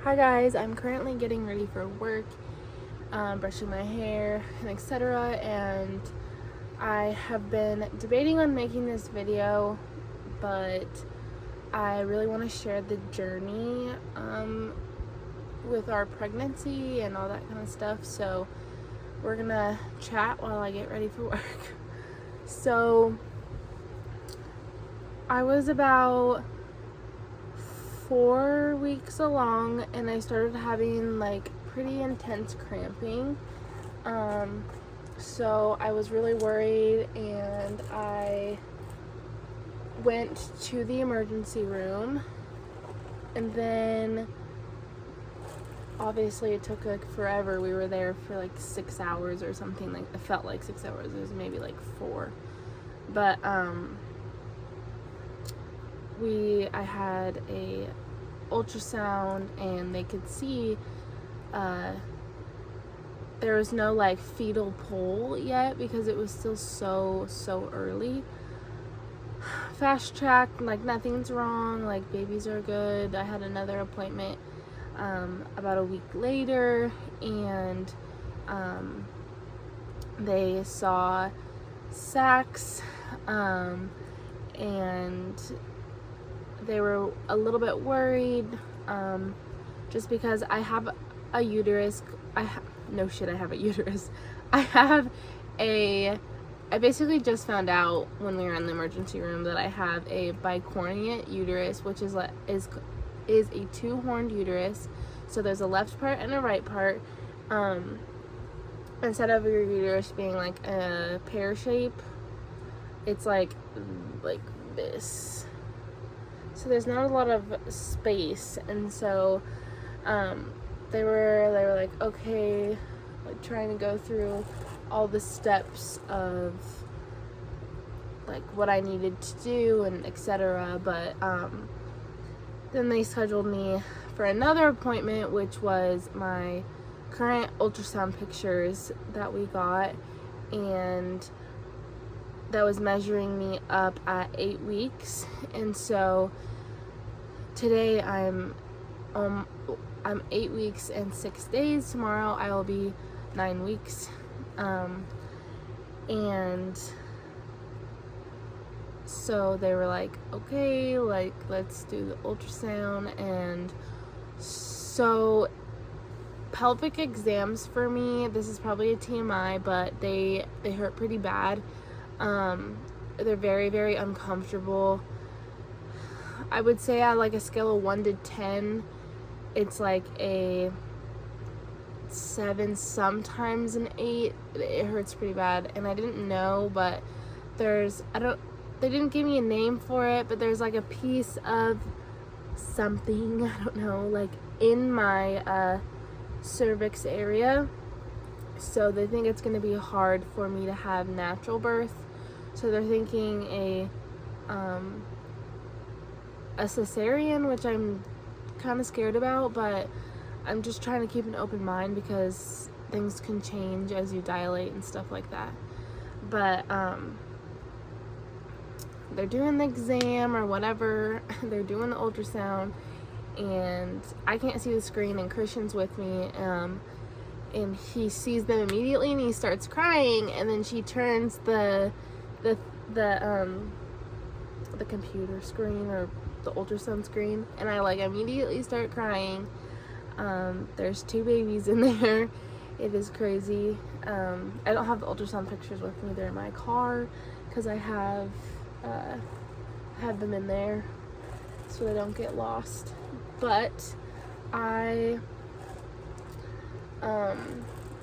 Hi guys, I'm currently getting ready for work, brushing my hair and etc. And I have been debating on making this video, but I really want to share the journey with our pregnancy and all that kind of stuff. So we're gonna chat while I get ready for work. So I was about 4 weeks along and I started having like pretty intense cramping. So I was really worried and I went to the emergency room, and then obviously it took like forever. We were there for like 6 hours or something. Like it felt like 6 hours. It was maybe like 4. But I had a ultrasound and they could see there was no like fetal pole yet because it was still so early. Fast track, like nothing's wrong, like babies are good. I had another appointment about a week later, and they saw sacs, and they were a little bit worried, just because I have a uterus. I have a uterus. I basically just found out when we were in the emergency room that I have a bicornuate uterus, which is a 2-horned uterus. So there's a left part and a right part. Instead of your uterus being like a pear shape, it's like this. So there's not a lot of space, and so they were like, okay, like trying to go through all the steps of like what I needed to do and etc. But then they scheduled me for another appointment, which was my current ultrasound pictures that we got, and that was measuring me up at 8 weeks. And so today I'm 8 weeks and 6 days. Tomorrow I will be 9 weeks. And so they were like, okay, like let's do the ultrasound. And so pelvic exams for me, this is probably a TMI, but they hurt pretty bad. They're very uncomfortable. I would say on like a scale of 1 to 10, it's like a 7, sometimes an 8. It hurts pretty bad, and I didn't know, but they didn't give me a name for it, but there's like a piece of something, I don't know, like in my cervix area. So they think it's going to be hard for me to have natural birth. So they're thinking a cesarean, which I'm kind of scared about, but I'm just trying to keep an open mind because things can change as you dilate and stuff like that. But they're doing the exam or whatever. They're doing the ultrasound, and I can't see the screen, and Christian's with me, and he sees them immediately and he starts crying, and then she turns the computer screen or the ultrasound screen, and I like immediately start crying. There's 2 babies in there. It is crazy. I don't have the ultrasound pictures with me. They're in my car because I have them in there so they don't get lost. But I'm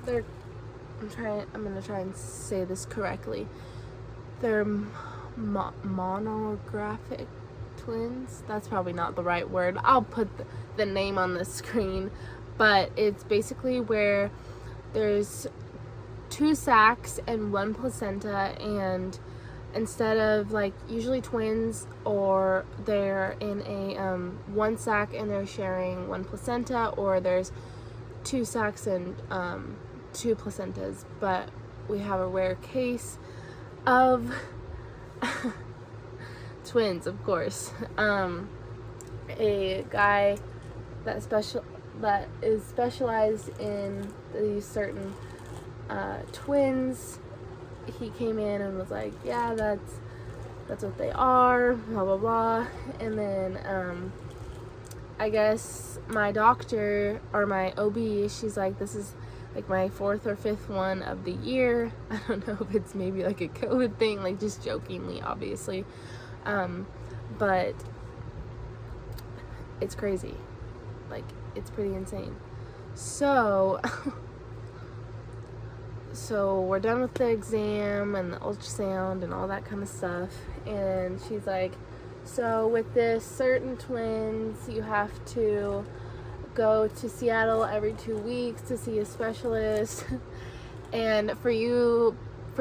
gonna try and say this correctly. They're monographic twins. That's probably not the right word. I'll put the name on the screen, but it's basically where there's 2 sacs and 1 placenta, and instead of like usually twins, or they're in a 1 sac and they're sharing 1 placenta, or there's 2 sacs and 2 placentas. But we have a rare case of twins, of course. A guy that that is specialized in these certain twins. He came in and was like, yeah, that's what they are, blah blah blah. And then I guess my doctor, or my OB, she's like, this is like my 4th or 5th one of the year. I don't know if it's maybe like a COVID thing, like just jokingly, obviously. But it's crazy. Like, it's pretty insane. So we're done with the exam and the ultrasound and all that kind of stuff. And she's like, so with this certain twins, you have to go to Seattle every 2 weeks to see a specialist. And for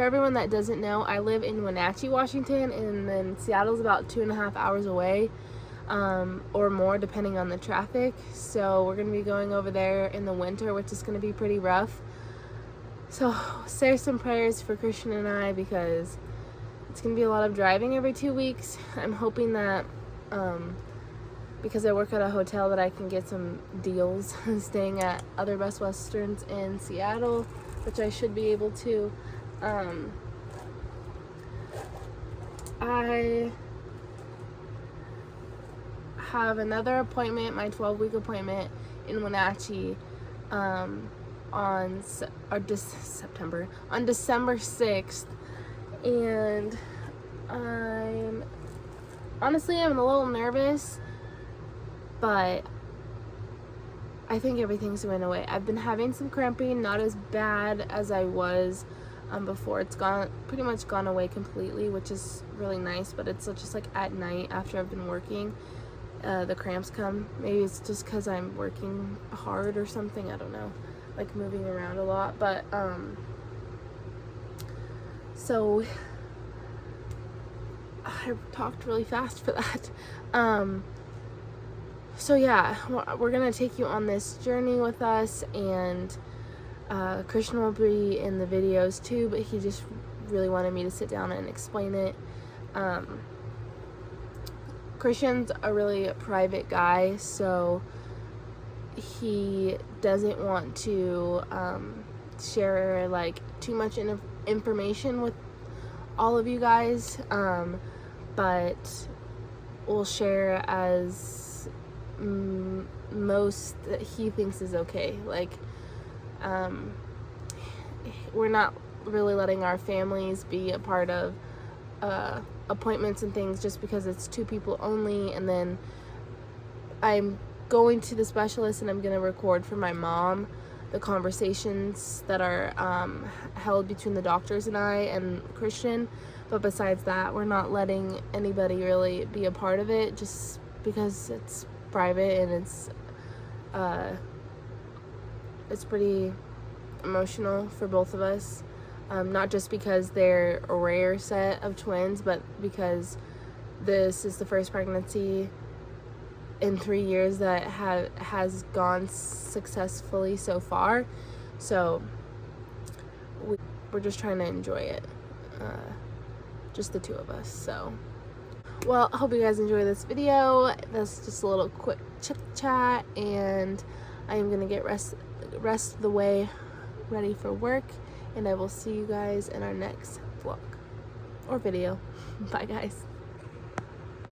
everyone that doesn't know, I live in Wenatchee, Washington, and then Seattle's about 2.5 hours away, or more depending on the traffic. So we're gonna be going over there in the winter, which is gonna be pretty rough. So say some prayers for Christian and I, because it's gonna be a lot of driving every 2 weeks. I'm hoping that because I work at a hotel, that I can get some deals staying at other Best Westerns in Seattle, which I should be able to. I have another appointment, my 12-week appointment in Wenatchee, on December 6th, and I'm a little nervous, but I think everything's going away. I've been having some cramping, not as bad as I was before. It's pretty much gone away completely, which is really nice, but it's just like at night after I've been working, the cramps come. Maybe it's just because I'm working hard or something, I don't know, like moving around a lot. But so I talked really fast for that. So yeah, we're gonna take you on this journey with us, and Christian will be in the videos too, but he just really wanted me to sit down and explain it. Christian's a really private guy, so he doesn't want to share like too much information with all of you guys, but we'll share as most that he thinks is okay. Like, we're not really letting our families be a part of appointments and things, just because it's 2 people only. And then I'm going to the specialist, and I'm going to record for my mom the conversations that are held between the doctors and I and Christian. But besides that, we're not letting anybody really be a part of it, just because it's private, and it's pretty emotional for both of us. Not just because they're a rare set of twins, but because this is the first pregnancy in 3 years that has gone successfully so far. So we're just trying to enjoy it, just the 2 of us. So, well, I hope you guys enjoy this video. That's just a little quick chit chat, and I am gonna get rest of the way ready for work, and I will see you guys in our next vlog or video. Bye guys.